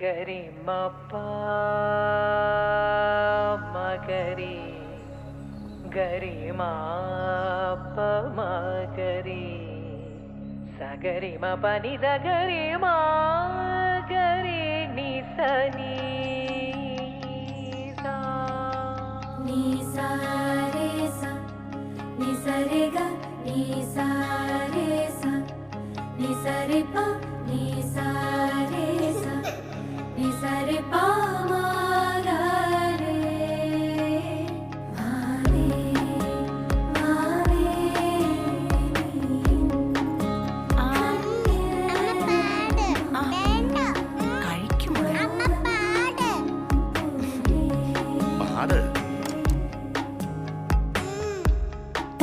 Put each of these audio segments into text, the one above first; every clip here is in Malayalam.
ഗരി മപ്പ മഗരി ഗരി മാപ്പ മഗരി സഗരി മപ നിധ ഗരി മാഗരി നിസനി ni sa re sa ni sa re ga ni sa re sa ni sa re pa ni sa re sa ni sa re pa ma ga re ma re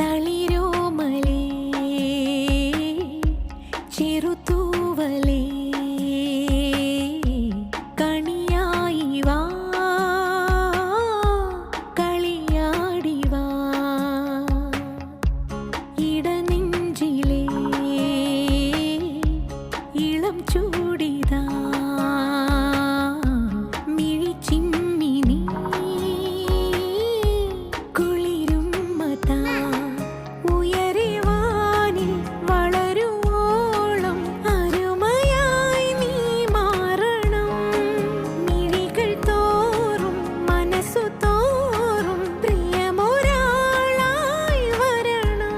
തളിരോമലേ ചെറുതൂവലേ കണിയായി വാ കളിയാടി വാ ഇടനെഞ്ചിലേ ഇളം ചൂടിതാ മിഴിച്ചിമ്മി നീ കുളിരും മതാ ഉയരെ വാനിൽ വളരുവോളം അരുമയായി നീ മാറണം മിഴികൾ തോറും മനസ്സു തോറും പ്രിയമൊരാളായി വരണം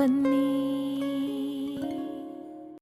വന്നേ